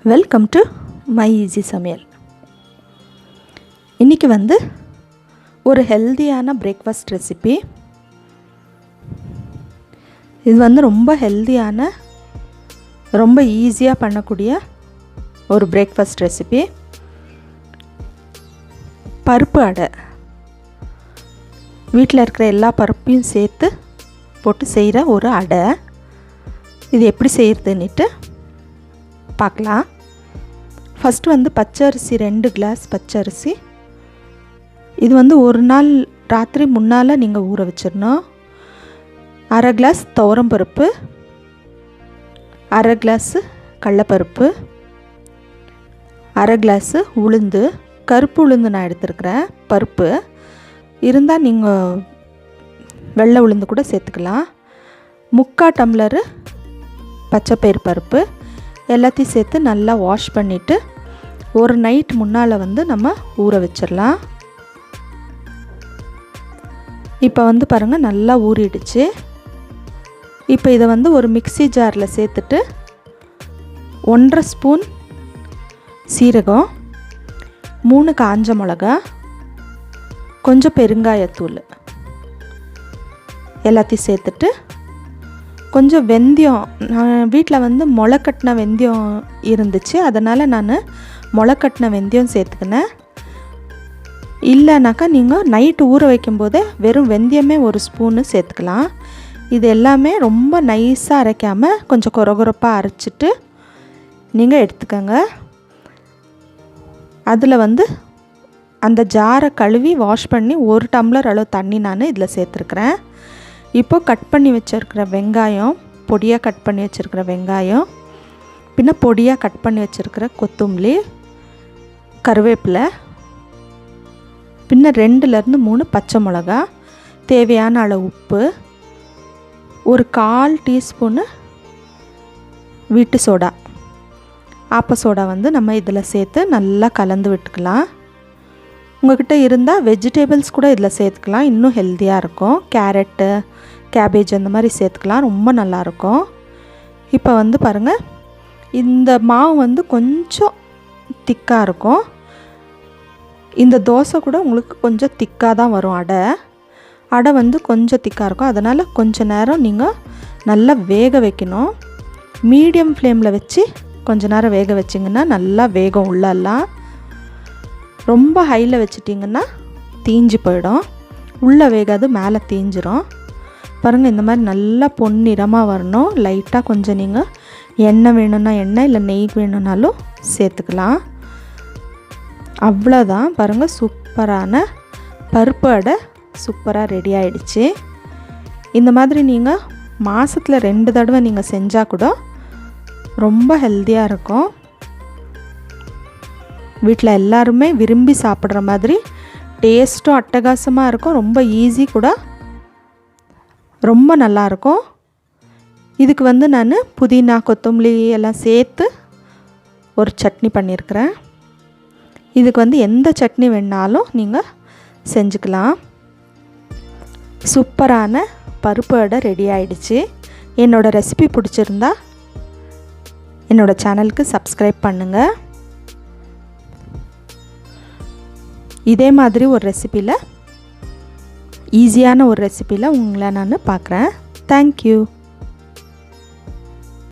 Welcome to my easy சமையல். இன்றைக்கி ஒரு ஹெல்தியான பிரேக்ஃபாஸ்ட் ரெசிபி. இது ரொம்ப ஹெல்தியான, ரொம்ப ஈஸியாக பண்ணக்கூடிய ஒரு பிரேக்ஃபாஸ்ட் ரெசிபி. பருப்பு அடை. வீட்டில் இருக்கிற எல்லா பருப்பையும் சேர்த்து போட்டு செய்கிற ஒரு அடை. இது எப்படி செய்கிறதுன்னுட்டு பார்க்கலாம். ஃபஸ்ட்டு பச்சரிசி 2 கிளாஸ் பச்சரிசி. இது ஒரு நாள் ராத்திரி முன்னால் நீங்கள் ஊற வச்சிடணும். 1/2 கிளாஸ் துவரம்பருப்பு, 1/2 கிளாஸு கடலப்பருப்பு, 1/2 கிளாஸு உளுந்து. கருப்பு உளுந்து நான் எடுத்துருக்கிறேன். பருப்பு இருந்தால் நீங்கள் வெள்ளை உளுந்து கூட சேர்த்துக்கலாம். 3/4 டம்ளரு பச்சைப்பயிறு பருப்பு. எல்லாத்தையும் சேர்த்து நல்லா வாஷ் பண்ணிவிட்டு ஒரு நைட் முன்னால் நம்ம ஊற வச்சிடலாம். இப்போ பாருங்கள், நல்லா ஊறிடுச்சு. இப்போ இதை ஒரு மிக்ஸி ஜாரில் சேர்த்துட்டு 1/2 ஸ்பூன் சீரகம், 3 காஞ்ச மிளகா, கொஞ்சம் பெருங்காயத்தூள் எல்லாத்தையும் சேர்த்துட்டு கொஞ்சம் வெந்தயம். நான் வீட்டில் முளைக்கட்டின வெந்தயம் இருந்துச்சு, அதனால் நான் முளைக்கட்டின வெந்தயம் சேர்த்துக்கினேன். இல்லைனாக்கா நீங்கள் நைட்டு ஊற வைக்கும்போதே வெறும் வெந்தயமே 1 ஸ்பூனு சேர்த்துக்கலாம். இது எல்லாமே ரொம்ப நைஸாக அரைக்காமல் கொஞ்சம் கொரகொரப்பாக அரைச்சிட்டு நீங்கள் எடுத்துக்கோங்க. அதில் அந்த ஜாரை கழுவி வாஷ் பண்ணி 1 டம்ளர் அளவு தண்ணி நான் இதில் சேர்த்துருக்குறேன். இப்போது கட் பண்ணி வச்சுருக்கிற வெங்காயம், பொடியாக கட் பண்ணி வச்சுருக்கிற வெங்காயம், பின்ன பொடியாக கட் பண்ணி வச்சுருக்கிற கொத்தமல்லி, கருவேப்பிலை, பின்ன 2லேருந்து 3 பச்சை மிளகா, தேவையான அளவு உப்பு, ஒரு 1/4 டீஸ்பூனு வீட்டு சோடா, ஆப்ப சோடா நம்ம இதில் சேர்த்து நல்லா கலந்து விட்டுக்கலாம். உங்கள்கிட்ட இருந்தால் வெஜிடபிள்ஸ் கூட இதில் சேர்த்துக்கலாம், இன்னும் ஹெல்த்தியாக இருக்கும். கேரட்டு, கேபேஜ் அந்த மாதிரி சேர்த்துக்கலாம், ரொம்ப நல்லாயிருக்கும். இப்போ பாருங்கள், இந்த மாவு கொஞ்சம் திக்காக இருக்கும். இந்த தோசை கூட உங்களுக்கு கொஞ்சம் திக்காக தான் வரும். அடை கொஞ்சம் திக்காக இருக்கும். அதனால் கொஞ்சம் நேரம் நீங்கள் நல்லா வேக வைக்கணும். மீடியம் ஃப்ளேமில் வச்சு கொஞ்ச நேரம் வேக வச்சிங்கன்னா நல்லா வேகம் உள்ளெல்லாம். ரொம்ப ஹையில் வச்சிட்டிங்கன்னா தீஞ்சு போயிடும், உள்ளே வேகாது, மேலே தீஞ்சிரும். பாருங்கள், இந்த மாதிரி நல்லா பொன்னிறமாக வரணும். லைட்டாக கொஞ்சம் நீங்கள் எண்ணெய் வேணும்னா எண்ணெய், இல்லை நெய் வேணும்னாலும் சேர்த்துக்கலாம். அவ்வளோதான். பாருங்கள், சூப்பரான பருப்பு அடை சூப்பராக ரெடி ஆகிடுச்சு. இந்த மாதிரி நீங்கள் மாதத்தில் 2 தடவை நீங்கள் செஞ்சால் கூட ரொம்ப ஹெல்த்தியாக இருக்கும். வீட்டில் எல்லாருமே விரும்பி சாப்பிட்ற மாதிரி டேஸ்ட்டும் அட்டகாசமாக இருக்கும். ரொம்ப ஈஸி கூட, ரொம்ப நல்லாயிருக்கும். இதுக்கு நான் புதினா, கொத்தமல்லி எல்லாம் சேர்த்து ஒரு சட்னி பண்ணியிருக்கிறேன். இதுக்கு எந்த சட்னி வேணாலும் நீங்கள் செஞ்சுக்கலாம். சூப்பரான பருப்பு அடை ரெடி ஆகிடுச்சு. என்னோடய ரெசிபி பிடிச்சிருந்தா என்னோடய சேனலுக்கு சப்ஸ்கிரைப் பண்ணுங்கள். இதே மாதிரி ஒரு ரெசிபியில், ஈஸியான ஒரு ரெசிபியில் உங்களை நான் பார்க்குறேன். தேங்க்யூ.